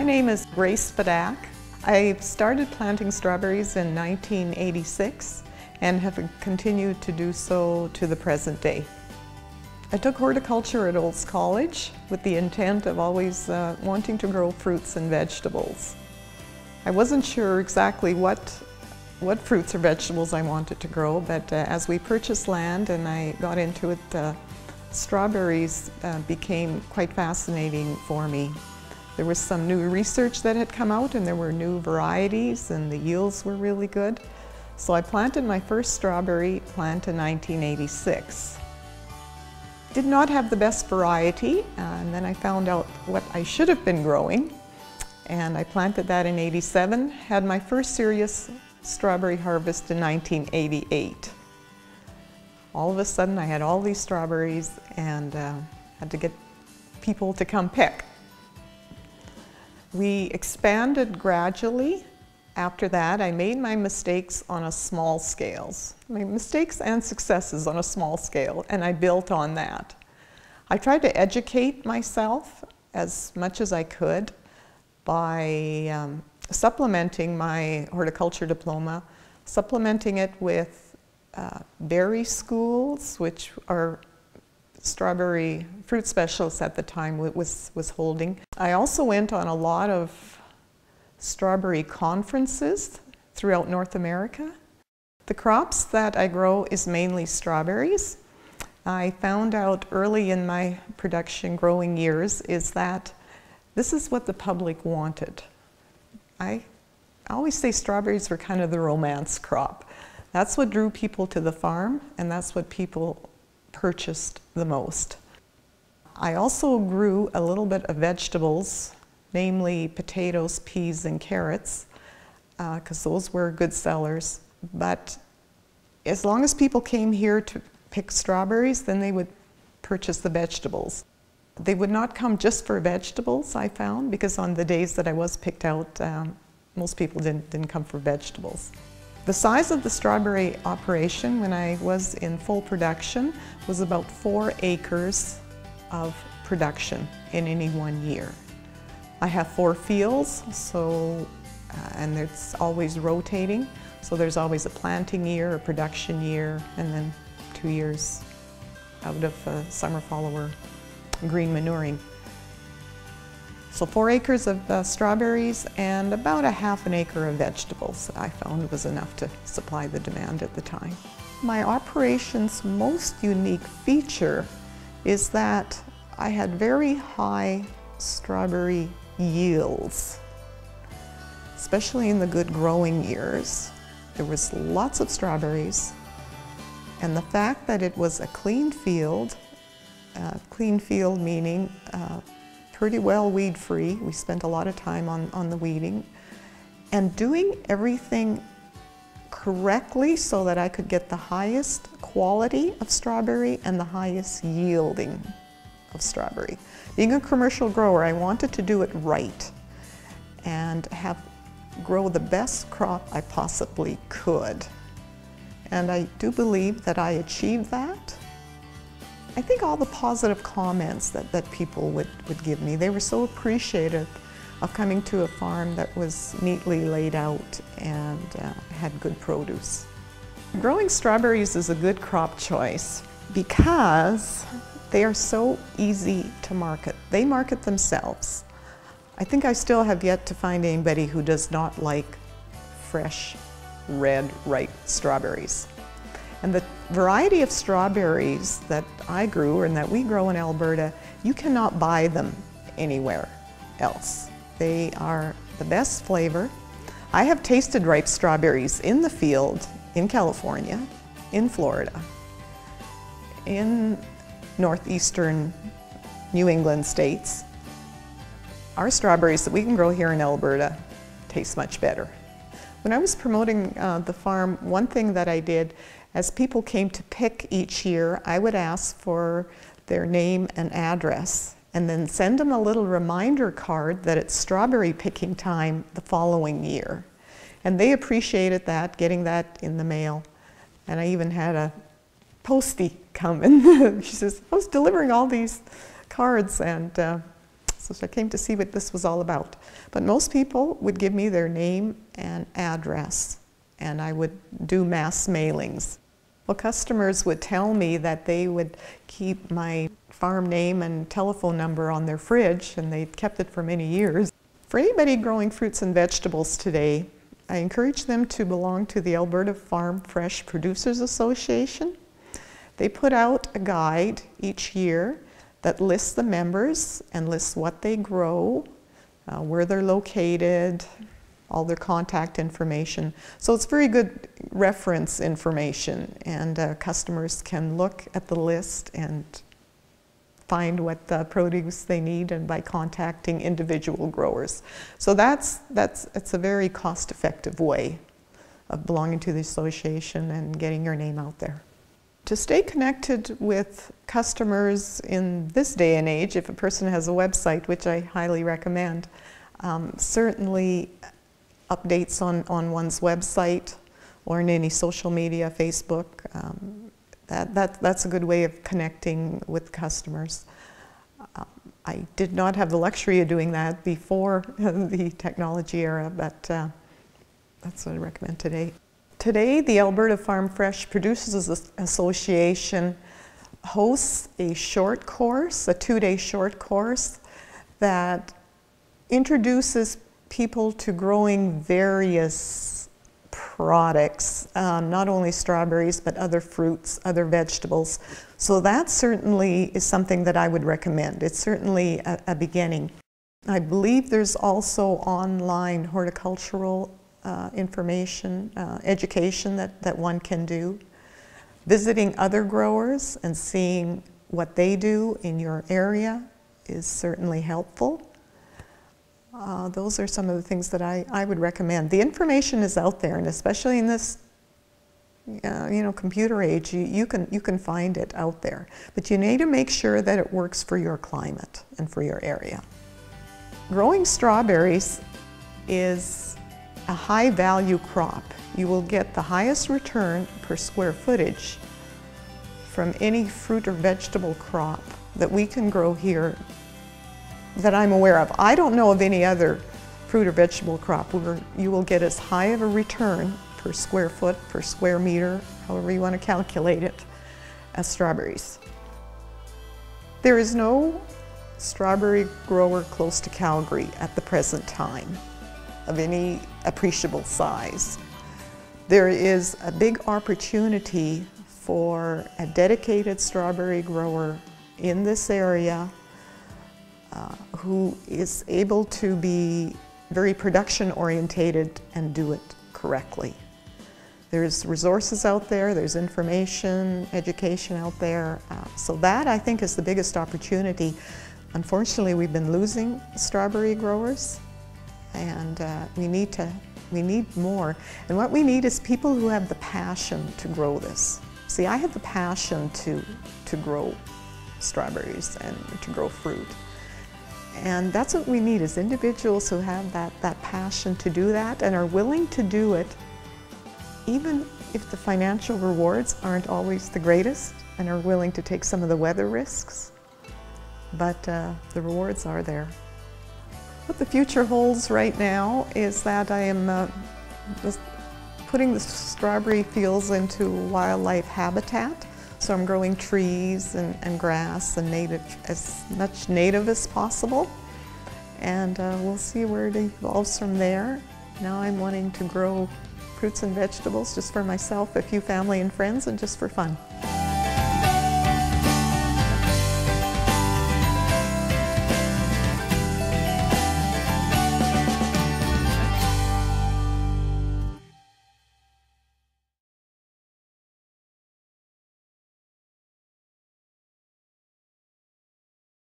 My name is Grace Fedak. I started planting strawberries in 1986 and have continued to do so to the present day. I took horticulture at Olds College with the intent of always wanting to grow fruits and vegetables. I wasn't sure exactly what fruits or vegetables I wanted to grow, but as we purchased land and I got into it, strawberries became quite fascinating for me. There was some new research that had come out and there were new varieties and the yields were really good. So I planted my first strawberry plant in 1986. Did not have the best variety, and then I found out what I should have been growing, and I planted that in '87. Had my first serious strawberry harvest in 1988. All of a sudden I had all these strawberries and had to get people to come pick. We expanded gradually. After that, I made my mistakes on a small scale. My mistakes and successes on a small scale, and I built on that. I tried to educate myself as much as I could by supplementing my horticulture diploma, supplementing it with berry schools, which our strawberry fruit specialist at the time was holding. I also went on a lot of strawberry conferences throughout North America. The crops that I grow is mainly strawberries. I found out early in my production growing years is that this is what the public wanted. I always say strawberries were kind of the romance crop. That's what drew people to the farm, and that's what people purchased the most. I also grew a little bit of vegetables, namely potatoes, peas, and carrots, because those were good sellers. But as long as people came here to pick strawberries, then they would purchase the vegetables. They would not come just for vegetables, I found, because on the days that I was picked out, most people didn't come for vegetables. The size of the strawberry operation when I was in full production was about 4 acres of production in any one year. I have 4 fields, and it's always rotating, so there's always a planting year, a production year, and then 2 years out of summer follower green manuring. So 4 acres of strawberries and about ½ an acre of vegetables I found was enough to supply the demand at the time. My operation's most unique feature is that I had very high strawberry yields, especially in the good growing years. There was lots of strawberries, and the fact that it was a clean field meaning pretty well weed-free. We spent a lot of time on the weeding and doing everything correctly so that I could get the highest quality of strawberry and the highest yielding of strawberry. Being a commercial grower, I wanted to do it right and grow the best crop I possibly could. And I do believe that I achieved that. I think all the positive comments that people would give me, they were so appreciative of coming to a farm that was neatly laid out and had good produce. Growing strawberries is a good crop choice because they are so easy to market. They market themselves. I think I still have yet to find anybody who does not like fresh, red, ripe strawberries. And the variety of strawberries that I grew and that we grow in Alberta, you cannot buy them anywhere else. They are the best flavor. I have tasted ripe strawberries in the field in California, in Florida, in northeastern New England states. Our strawberries that we can grow here in Alberta taste much better. When I was promoting the farm, one thing that I did, as people came to pick each year, I would ask for their name and address and then send them a little reminder card that it's strawberry picking time the following year. And they appreciated that, getting that in the mail. And I even had a postie come and she says, I was delivering all these cards and So I came to see what this was all about. But most people would give me their name and address, and I would do mass mailings. Well, customers would tell me that they would keep my farm name and telephone number on their fridge, and they'd kept it for many years. For anybody growing fruits and vegetables today, I encourage them to belong to the Alberta Farm Fresh Producers Association. They put out a guide each year that lists the members and lists what they grow, where they're located, all their contact information. So it's very good reference information, and customers can look at the list and find what produce they need, and by contacting individual growers. So it's a very cost-effective way of belonging to the association and getting your name out there. To stay connected with customers in this day and age, if a person has a website, which I highly recommend, certainly updates on one's website or in any social media, Facebook, that's a good way of connecting with customers. I did not have the luxury of doing that before the technology era, but that's what I recommend today. Today, the Alberta Farm Fresh Producers Association hosts a short course, a 2-day short course that introduces people to growing various products, not only strawberries, but other fruits, other vegetables. So that certainly is something that I would recommend. It's certainly a beginning. I believe there's also online horticultural information, education that one can do. Visiting other growers and seeing what they do in your area is certainly helpful. Those are some of the things that I would recommend. The information is out there, and especially in this computer age, you can find it out there. But you need to make sure that it works for your climate and for your area. Growing strawberries is a high value crop. You will get the highest return per square footage from any fruit or vegetable crop that we can grow here that I'm aware of. I don't know of any other fruit or vegetable crop where you will get as high of a return per square foot, per square meter, however you want to calculate it, as strawberries. There is no strawberry grower close to Calgary at the present time of any appreciable size. There is a big opportunity for a dedicated strawberry grower in this area who is able to be very production orientated and do it correctly. There's resources out there, there's information, education out there. So that, I think, is the biggest opportunity. Unfortunately, we've been losing strawberry growers, and we need more. And what we need is people who have the passion to grow this. See, I have the passion to grow strawberries and to grow fruit. And that's what we need, is individuals who have that passion to do that and are willing to do it even if the financial rewards aren't always the greatest, and are willing to take some of the weather risks. But the rewards are there. What the future holds right now is that I am putting the strawberry fields into wildlife habitat. So I'm growing trees and grass and as much native as possible. And we'll see where it evolves from there. Now I'm wanting to grow fruits and vegetables just for myself, a few family and friends, and just for fun.